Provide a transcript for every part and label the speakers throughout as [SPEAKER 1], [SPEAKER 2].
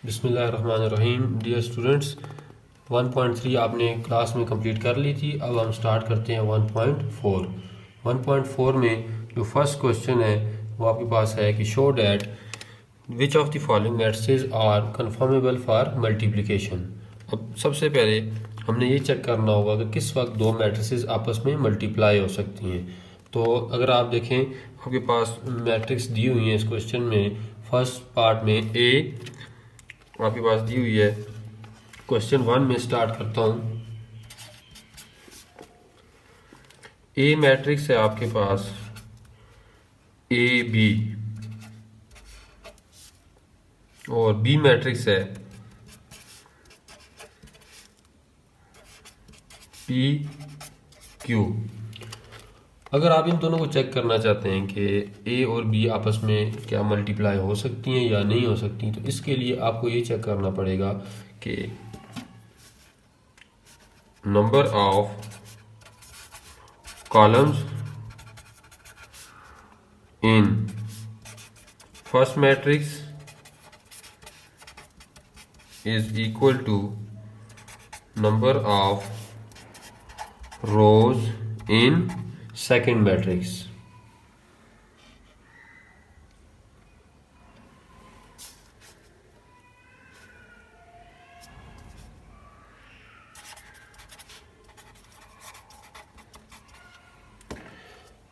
[SPEAKER 1] बिस्मिल्लाहिर्रहमानिर्रहीम। Dear students, 1.3 आपने class में कंप्लीट कर ली थी। अब हम स्टार्ट करते हैं 1.4। 1.4 में जो फर्स्ट क्वेश्चन है वो आपके पास है कि show that which of the following matrices are conformable for multiplication. अब सबसे पहले हमने ये चेक करना होगा कि किस वक्त दो मैट्रिसेस आपस में मल्टीप्लाई हो सकती हैं। तो अगर आप देखें, आपके पास मैट्रिक्स दी हुई है इस क्वेश्चन में। फर्स्ट पार्ट में ए आपके पास दी हुई है। क्वेश्चन 1 में स्टार्ट करता हूँ। ए मैट्रिक्स है आपके पास ए बी, और बी मैट्रिक्स है पी क्यू। अगर आप इन दोनों को चेक करना चाहते हैं कि ए और बी आपस में क्या मल्टीप्लाई हो सकती हैं या नहीं हो सकती, तो इसके लिए आपको ये चेक करना पड़ेगा कि number of columns in first matrix is equal to number of rows in second matrix।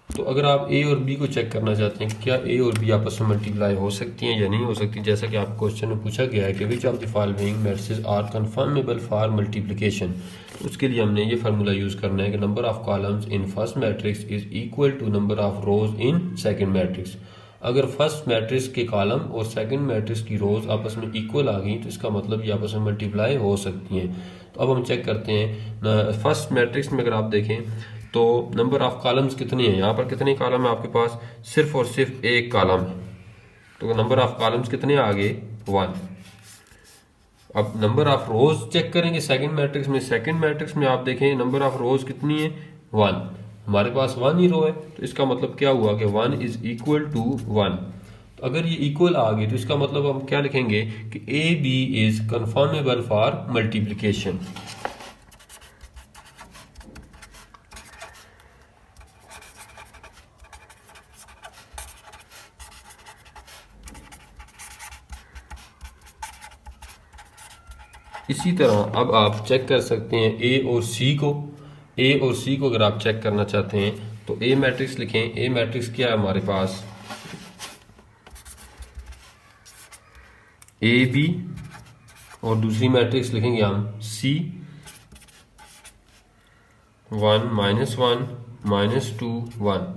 [SPEAKER 1] तो अगर आप ए और बी को चेक करना चाहते हैं कि क्या ए और बी आपस में मल्टीप्लाई हो सकती हैं या नहीं हो सकती, जैसा कि आप क्वेश्चन में पूछा गया है कि which of the following matrices are conformable for multiplication, तो उसके लिए हमने ये फार्मूला यूज़ करना है कि number of columns in first matrix is equal to number of rows in second matrix. अगर फर्स्ट मैट्रिक्स के कॉलम और सेकंड मैट्रिक्स की रोज आपस में इक्वल आ गई तो इसका मतलब ये आपस में मल्टीप्लाई हो सकती हैं। तो अब हम चेक करते हैं। फर्स्ट मैट्रिक्स में अगर आप देखें तो नंबर ऑफ कॉलम्स कितने हैं, यहाँ पर कितने कॉलम है आपके पास, सिर्फ और सिर्फ एक कॉलम है। तो नंबर ऑफ कॉलम्स कितने आ गए, 1। अब नंबर ऑफ रोज चेक करेंगे सेकंड मैट्रिक्स में। सेकंड मैट्रिक्स में आप देखें नंबर ऑफ रोज कितनी है, 1। हमारे पास 1 ही रो है, तो इसका मतलब क्या हुआ कि 1 इज इक्वल टू 1। तो अगर ये इक्वल आ गई तो इसका मतलब हम क्या लिखेंगे कि A B is conformable for multiplication. इसी तरह अब आप चेक कर सकते हैं ए और सी को। ए और सी को अगर आप चेक करना चाहते हैं तो ए मैट्रिक्स लिखें। ए मैट्रिक्स क्या है हमारे पास, ए बी, और दूसरी मैट्रिक्स लिखेंगे हम सी, 1 -1 -2 1।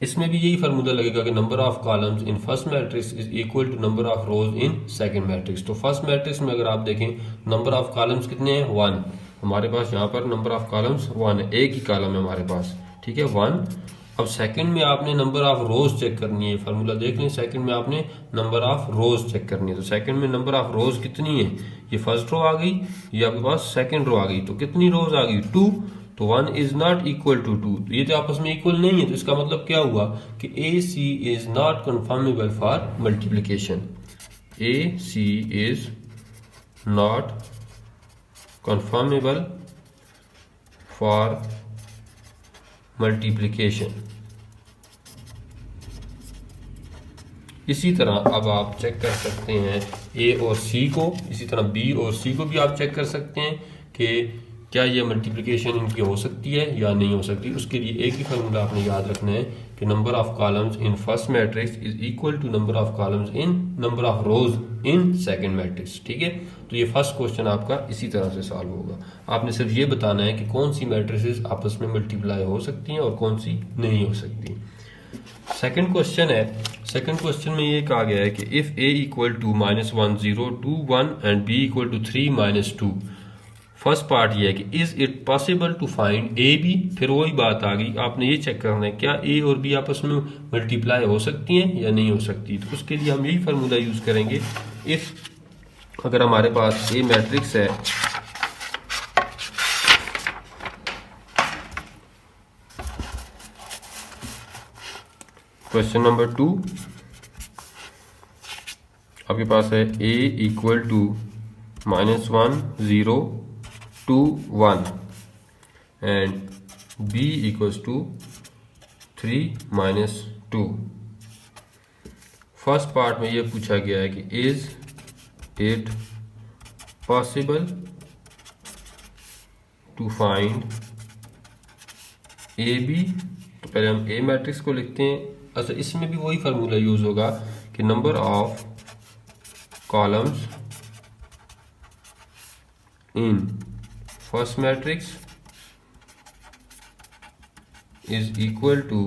[SPEAKER 1] इसमें भी यही फार्मूला लगेगा कि number of columns in first matrix is equal to number of rows in second matrix. तो फर्स्ट मैट्रिक्स में अगर आप देखें नंबर ऑफ कॉलम्स कितने हैं, 1। हमारे पास यहाँ पर नंबर ऑफ कॉलम्स 1 है, एक ही कॉलम है हमारे पास, ठीक है, 1। अब सेकंड में आपने नंबर ऑफ रोज चेक करनी है। फार्मूला देख लें, सेकंड में आपने नंबर ऑफ रोज चेक करनी है। तो सेकंड में नंबर ऑफ रोज कितनी है, ये फर्स्ट रो आ गई, ये आपके पास सेकंड रो आ गई। तो कितनी रोज आ गई, 2। तो 1 इज नॉट इक्वल टू 2, ये तो आपस में इक्वल नहीं है। तो इसका मतलब क्या हुआ कि A C is not conformable for multiplication. A C is not conformable for multiplication. इसी तरह अब आप चेक कर सकते हैं ए और सी को, इसी तरह बी और सी को भी आप चेक कर सकते हैं कि क्या ये मल्टीप्लिकेशन इनकी हो सकती है या नहीं हो सकती। उसके लिए एक ही फार्मूला आपने याद रखना है कि number of columns in first matrix is equal to number of columns in number of rows in second matrix, ठीक है। तो ये फर्स्ट क्वेश्चन आपका इसी तरह से सॉल्व होगा। आपने सिर्फ ये बताना है कि कौन सी मैट्रिसेस आपस में मल्टीप्लाई हो सकती हैं और कौन सी नहीं हो सकती। सेकंड क्वेश्चन है। सेकंड क्वेश्चन में ये कहा गया है कि if A equal to -1 0 2 1 and B equal to 3 -2। First part ये है कि is it possible to find A B. फिर वही बात आ गई, आपने ये चेक करना है क्या ए और बी आपस में मल्टीप्लाई हो सकती हैं या नहीं हो सकती। तो उसके लिए हम यही फार्मूला यूज करेंगे। इफ अगर हमारे पास ए मैट्रिक्स है, क्वेश्चन नंबर 2, आपके पास है a equal to -1 0 2 1 and b equals to 3 -2। First part में ये पूछा गया है कि is it possible to find A B. तो पहले हम ए मैट्रिक्स को लिखते हैं। अच्छा, इसमें भी वही फार्मूला यूज होगा कि number of columns in first matrix is equal to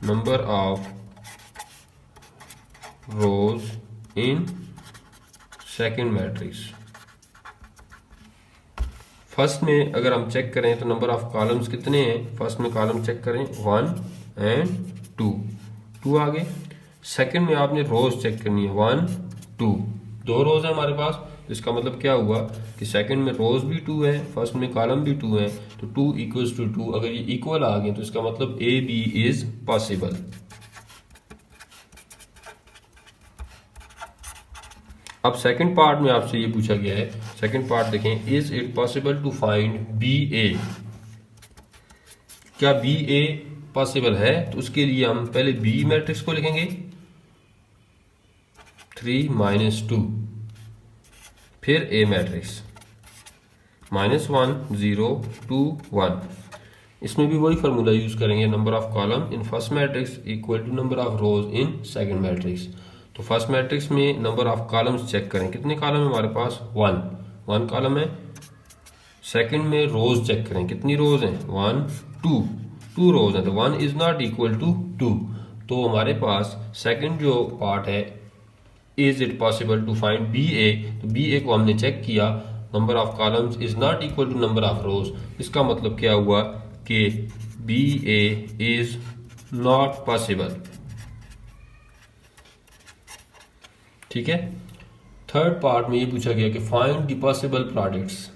[SPEAKER 1] number of rows in second matrix. First में अगर हम चेक करें तो नंबर ऑफ कॉलम्स कितने हैं, फर्स्ट में कॉलम चेक करें 1 एंड 2 आ गए। सेकंड में आपने रोज चेक करनी है 1 2, 2 रोज है हमारे पास। इसका मतलब क्या हुआ कि सेकंड में रोज भी 2 है, फर्स्ट में कॉलम भी 2 है, तो 2 इक्वल्स टू 2। अगर ये इक्वल आ गए तो इसका मतलब ए बी इज पॉसिबल। अब सेकंड पार्ट में आपसे ये पूछा गया है, सेकंड पार्ट देखें, is it possible to find B A. क्या बी ए पॉसिबल है? तो उसके लिए हम पहले बी मैट्रिक्स को लिखेंगे 3 -2, फिर ए मैट्रिक्स -1 0 2 1। इसमें भी वही फार्मूला यूज करेंगे, number of column in first matrix equal to number of rows in second matrix. तो फर्स्ट मैट्रिक्स में नंबर ऑफ कॉलम्स चेक करें, कितने कॉलम है हमारे पास 1 कॉलम है। सेकंड में रोज चेक करें, कितनी रोज हैं 1 2 रोज हैं, तो 1 इज नॉट इक्वल टू 2। तो हमारे पास सेकंड जो पार्ट है is it possible to find B A, तो बी ए को हमने चेक किया, number of columns is not equal to number of rows. इसका मतलब क्या हुआ कि B A is not possible. ठीक है। थर्ड पार्ट में ये पूछा गया कि फाइंड द पॉसिबल प्रोडक्ट्स।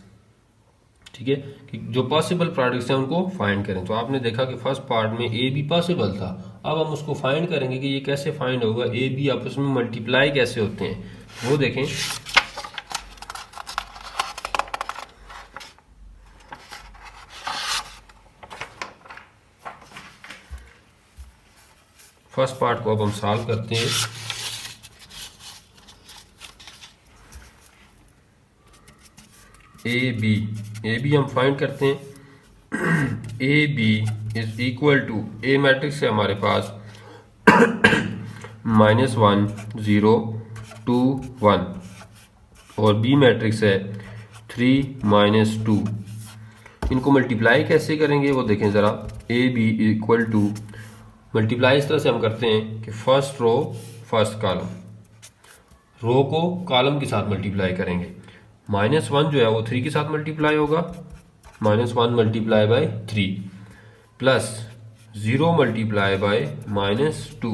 [SPEAKER 1] ठीक है, कि जो पॉसिबल प्रोडक्ट्स हैं उनको फाइंड करें। तो आपने देखा कि फर्स्ट पार्ट में ए बी पॉसिबल था, अब हम उसको फाइंड करेंगे कि ये कैसे फाइंड होगा, ए बी आपस में मल्टीप्लाई कैसे होते हैं वो देखें। फर्स्ट पार्ट को अब हम सॉल्व करते हैं। ए बी हम फाइंड करते हैं। A B is equal to, a matrix है हमारे पास -1 0 2 1 और बी मैट्रिक्स है 3 -2। इनको मल्टीप्लाई कैसे करेंगे वो देखें ज़रा। A B equal to, multiply इस तरह से हम करते हैं कि first row first column, row को कॉलम के साथ मल्टीप्लाई करेंगे। -1 जो है वो 3 के साथ मल्टीप्लाई होगा, -1 multiply by 3 plus 0 multiply by -2।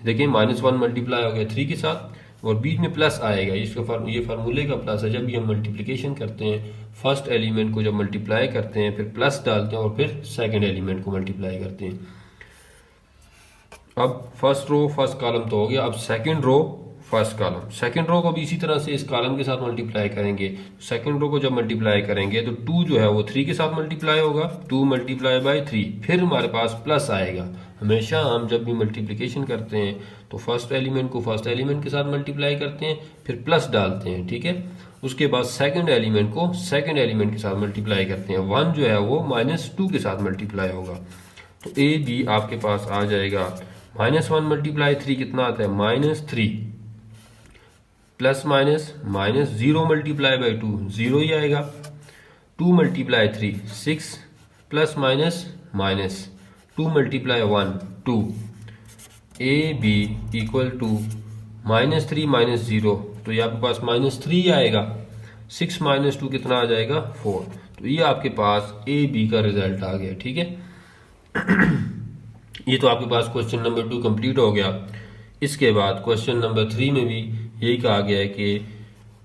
[SPEAKER 1] देखिए -1 मल्टीप्लाई हो गया 3 के साथ और बीच में प्लस आएगा, ये फार्मूले का प्लस है। जब भी हम मल्टीप्लिकेशन करते हैं, फर्स्ट एलिमेंट को जब मल्टीप्लाई करते हैं फिर प्लस डालते हैं और फिर सेकेंड एलिमेंट को मल्टीप्लाई करते हैं। अब फर्स्ट रो फर्स्ट कॉलम तो हो गया, अब second row first column, second row को भी इसी तरह से इस कॉलम के साथ मल्टीप्लाई करेंगे। सेकंड रो को जब मल्टीप्लाई करेंगे तो 2 जो है वो 3 के साथ मल्टीप्लाई होगा, 2 मल्टीप्लाई बाय 3, फिर हमारे पास प्लस आएगा। हमेशा हम जब भी मल्टीप्लिकेशन करते हैं तो फर्स्ट एलिमेंट को फर्स्ट एलिमेंट के साथ मल्टीप्लाई करते हैं, फिर प्लस डालते हैं। ठीक है, उसके बाद सेकंड एलिमेंट को सेकंड एलिमेंट के साथ मल्टीप्लाई करते हैं। 1 जो है वो -2 के साथ मल्टीप्लाई होगा। तो ए बी आपके पास आ जाएगा -1 मल्टीप्लाई 3 कितना आता है -3 प्लस माइनस 0 मल्टीप्लाई बाई 2 0 ही आएगा। 2 multiply 3 6 plus minus 2 multiply 1 2। A B equal to -3 -0, तो ये आपके पास -3 आएगा। 6 -2 कितना आ जाएगा 4। तो ये आपके पास ए बी का रिजल्ट आ गया। ठीक है ये तो आपके पास क्वेश्चन नंबर 2 कंप्लीट हो गया। इसके बाद क्वेश्चन नंबर 3 में भी यही कहा गया है कि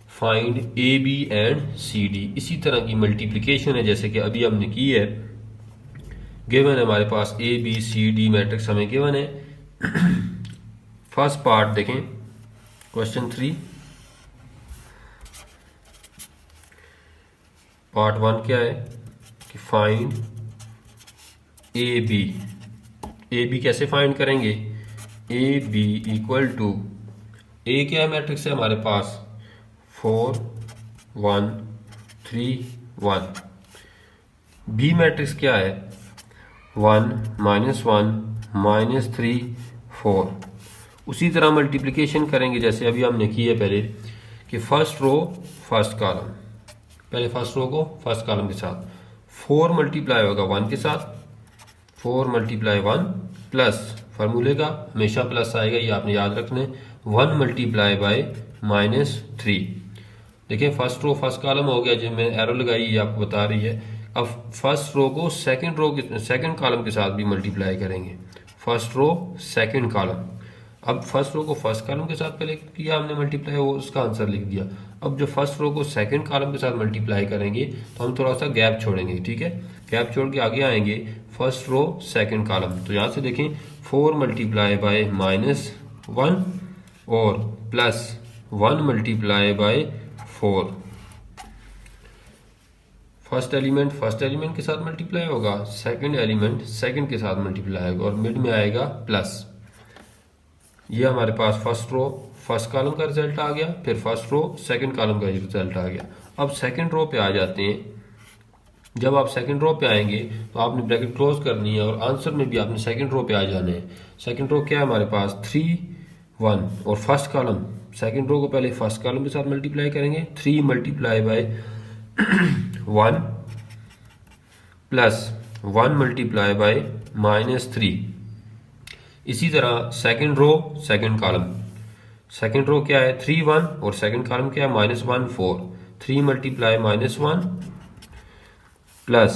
[SPEAKER 1] find A B and C D. इसी तरह की मल्टीप्लिकेशन है जैसे कि अभी हमने की है। गिवन है हमारे पास A B C D matrix हमें गिवन है। फर्स्ट पार्ट देखें, क्वेश्चन 3 पार्ट 1 क्या है कि फाइंड ए बी कैसे फाइंड करेंगे। A B equal to, A क्या है मैट्रिक्स है हमारे पास 4 1 3 1। बी मैट्रिक्स क्या है 1 -1 -3 4। उसी तरह मल्टीप्लिकेशन करेंगे जैसे अभी हमने की है पहले कि फर्स्ट रो फर्स्ट कॉलम, पहले फर्स्ट रो को फर्स्ट कॉलम के साथ 4 मल्टीप्लाई होगा 1 के साथ, 4 मल्टीप्लाई 1 प्लस फार्मूले का हमेशा प्लस आएगा, ये आपने याद रखना है 1 मल्टीप्लाई बाय -3। देखिए फर्स्ट रो फर्स्ट कॉलम हो गया, जो मैंने एरो लगाई ये आपको बता रही है। अब फर्स्ट रो को सेकंड रो के सेकंड कॉलम के साथ भी मल्टीप्लाई करेंगे, फर्स्ट रो सेकंड कॉलम। अब फर्स्ट रो को फर्स्ट कॉलम के साथ पहले किया हमने मल्टीप्लाई, वो उसका आंसर लिख दिया। अब जो फर्स्ट रो को सेकंड कॉलम के साथ मल्टीप्लाई करेंगे तो हम थोड़ा सा गैप छोड़ेंगे, ठीक है, गैप छोड़ के आगे आएंगे फर्स्ट रो सेकंड कॉलम। तो यहां से देखें 4 मल्टीप्लाई बाय -1 और plus 1 multiply by 4। First element के साथ मल्टीप्लाई होगा, सेकंड एलिमेंट सेकंड के साथ मल्टीप्लाई होगा और मिड में आएगा प्लस। ये हमारे पास फर्स्ट रो फर्स्ट कॉलम का रिजल्ट आ गया, फिर फर्स्ट रो सेकंड कॉलम का रिजल्ट आ गया। अब सेकंड रो पे आ जाते हैं। जब आप सेकंड रो पे आएंगे तो आपने ब्रैकेट क्लोज करनी है और आंसर में भी आपने सेकंड रो पे आ जाना है। सेकंड रो क्या है हमारे पास 3 1 और फर्स्ट कॉलम, सेकंड रो को पहले फर्स्ट कॉलम के साथ मल्टीप्लाई करेंगे, 3 multiply by 1 plus 1 multiply by -3। इसी तरह second row second column, second row क्या है 3 1 और सेकंड कॉलम क्या है -1 4। 3 multiply -1 plus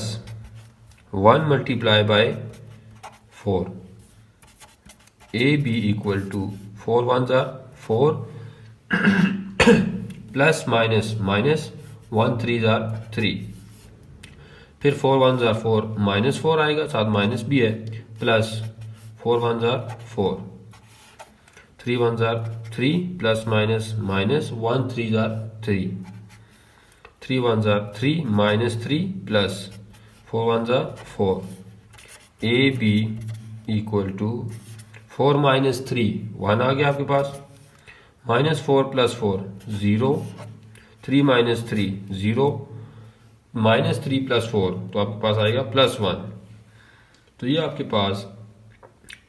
[SPEAKER 1] 1 multiply by 4। A B equal to 4 1 4 plus minus minus 1 3 3। फिर 4 1 4 -4 आएगा, साथ माइनस भी है, plus 4 1 4 3 1 3 plus minus minus 1 3 3 3 1 3 -3 plus 4 1 4। A B equal to 4 -3 1 आ गया आपके पास, -4 प्लस 4 0, 3 -3 0, -3 प्लस 4 तो आपके पास आएगा +1। तो ये आपके पास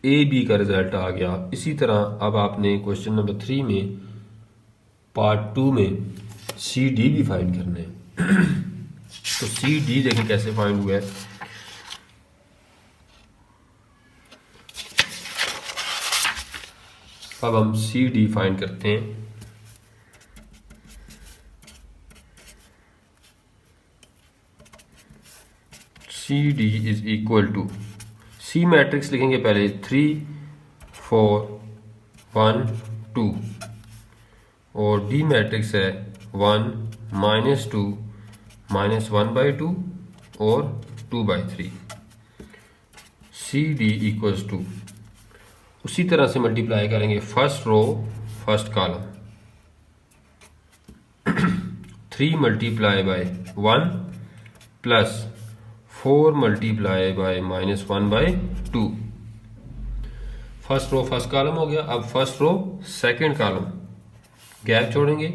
[SPEAKER 1] ए बी का रिजल्ट आ गया। इसी तरह अब आपने क्वेश्चन नंबर 3 में पार्ट 2 में सी डी भी फाइंड करने हैं। तो सी डी देखें कैसे फाइंड हुआ है। अब हम सी डी फाइंड करते हैं। C D is equal to, C matrix लिखेंगे पहले 3 4 1 2 और डी मैट्रिक्स है 1 -2 -1/2 और 2/3। सी डी इक्वल्स टू, उसी तरह से मल्टीप्लाई करेंगे first row first column 3 multiply by 1 plus 4 multiply by -1/2। First row first column हो गया। अब first row second column, gap छोड़ेंगे,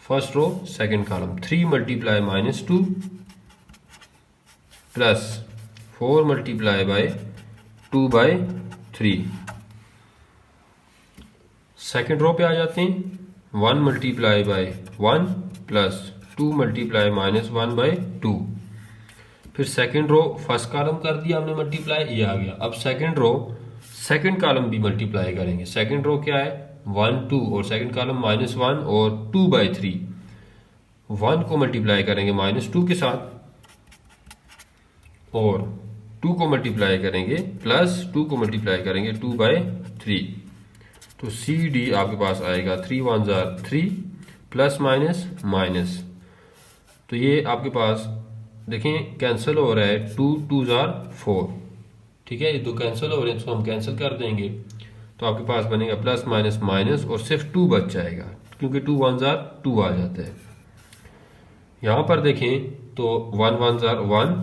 [SPEAKER 1] first row second column 3 multiply -2 plus 4 multiply by 2/3। Second row पे आ जाते हैं, 1 मल्टीप्लाई बाय 1 प्लस 2 मल्टीप्लाई -1/2। फिर second row first column कर दिया हमने मल्टीप्लाई, ये आ गया। अब सेकंड रो सेकंड कॉलम भी मल्टीप्लाई करेंगे। सेकंड रो क्या है 1 2 और सेकंड कॉलम -1 और 2/3। 1 को मल्टीप्लाई करेंगे -2 के साथ और 2 को मल्टीप्लाई करेंगे प्लस 2 को मल्टीप्लाई करेंगे 2/3। तो सी डी आपके पास आएगा 3 1 3 प्लस माइनस माइनस। तो ये आपके पास देखें कैंसिल हो रहा है, 2 2 4, ठीक है, ये दो कैंसिल हो रहे हैं, इसको हम कैंसिल कर देंगे। तो आपके पास बनेगा प्लस माइनस माइनस और सिर्फ 2 बच जाएगा, क्योंकि 2 1 जार 2 आ जाता है। यहाँ पर देखें तो 1 1 जार 1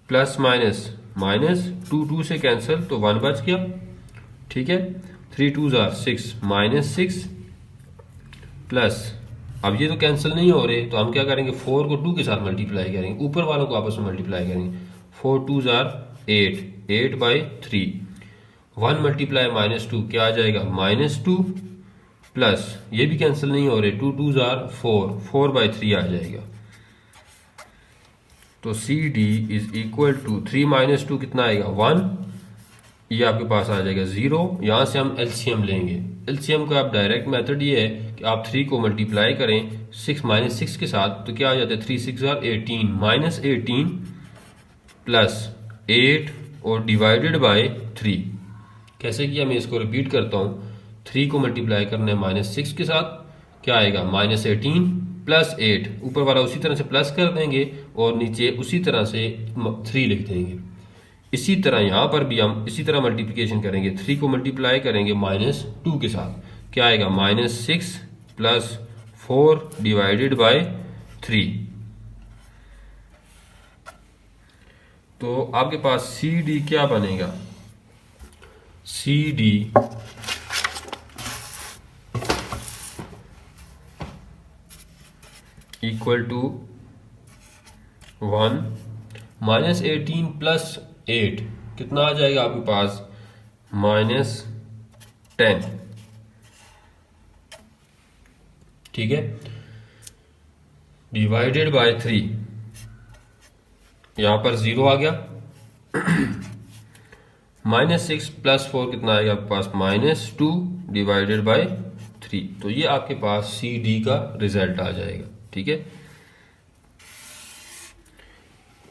[SPEAKER 1] प्लस माइनस माइनस 2 2 से कैंसिल तो 1 बच गया, ठीक है। 3 2 जार 6 माइनस 6 प्लस, अब ये तो कैंसिल नहीं हो रहे तो हम क्या करेंगे 4 को 2 के साथ मल्टीप्लाई करेंगे, ऊपर वालों को आपस में मल्टीप्लाई करेंगे। 4 2 जार 8 8/3 1 मल्टीप्लाई माइनस 2 क्या आ जाएगा -2 प्लस ये भी कैंसिल नहीं हो रहे 2 2 जार 4 4/3 आ जाएगा। तो C D is equal to 3 minus 2 कितना आएगा 1, ये आपके पास आ जाएगा 0। यहां से हम एलसीएम लेंगे। एलसीएम का आप डायरेक्ट मेथड ये है कि आप 3 को मल्टीप्लाई करें 6 माइनस 6 के साथ तो क्या आ जाता है 3 6 जार 18 -18 प्लस 8 और डिवाइडेड बाय 3। कैसे किया मैं इसको रिपीट करता हूं। 3 को मल्टीप्लाई करना है -6 के साथ, क्या आएगा -18 प्लस 8, ऊपर वाला उसी तरह से प्लस कर देंगे और नीचे उसी तरह से 3 लिख देंगे। इसी तरह यहां पर भी हम इसी तरह मल्टीप्लिकेशन करेंगे। 3 को मल्टीप्लाई करेंगे -2 के साथ, क्या आएगा -6 प्लस 4 डिवाइडेड बाय 3। तो आपके पास सी डी क्या बनेगा, C D equal to 1 -18 plus 8 कितना आ जाएगा आपके पास -10, ठीक है, डिवाइडेड बाय 3, यहां पर 0 आ गया। -6 प्लस 4 कितना आएगा आपके पास -2 डिवाइडेड बाय 3। तो ये आपके पास सी डी का रिजल्ट आ जाएगा, ठीक है।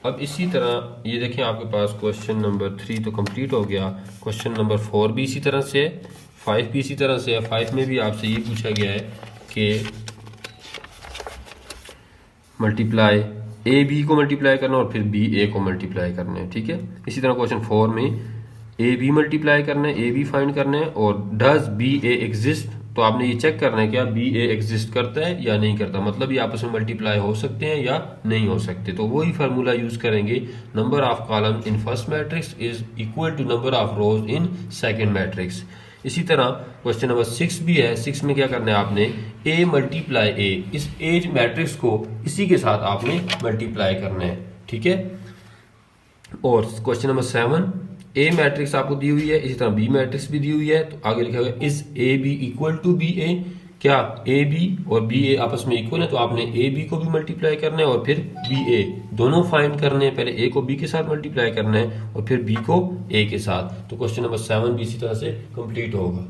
[SPEAKER 1] अब इसी तरह ये देखें आपके पास क्वेश्चन नंबर 3 तो कंप्लीट हो गया। क्वेश्चन नंबर 4 भी इसी तरह से है, 5 भी इसी तरह से है। 5 में भी आपसे ये पूछा गया है कि मल्टीप्लाई ए बी को मल्टीप्लाई करना और फिर बी ए को मल्टीप्लाई करना है, ठीक है। इसी तरह क्वेश्चन 4 में ए बी मल्टीप्लाई करना है, ए बी फाइंड करना है और डज बी ए एग्जिस्ट, तो आपने ये चेक करना है क्या बी ए एग्जिस्ट करता है या नहीं करता, मतलब ये आपस में मल्टीप्लाई हो सकते हैं या नहीं हो सकते। तो वही फार्मूला यूज करेंगे, number of column in first matrix is equal to number of rows in second matrix. इसी तरह क्वेश्चन नंबर 6 भी है। 6 में क्या करना है आपने ए मल्टीप्लाई ए, इस एज मैट्रिक्स को इसी के साथ आपने मल्टीप्लाई करना है, ठीक है। और क्वेश्चन नंबर 7 ए मैट्रिक्स आपको दी हुई है, इसी तरह बी मैट्रिक्स भी दी हुई है, तो आगे लिखा हुआ है is A B equal to B A, क्या ए बी और बी ए आपस में इक्वल है, तो आपने ए बी को भी मल्टीप्लाई करना है और फिर बी ए, दोनों फाइंड करने हैं। पहले ए को बी के साथ मल्टीप्लाई करना है और फिर बी को ए के साथ। तो क्वेश्चन नंबर 7 भी इसी तरह से कंप्लीट होगा।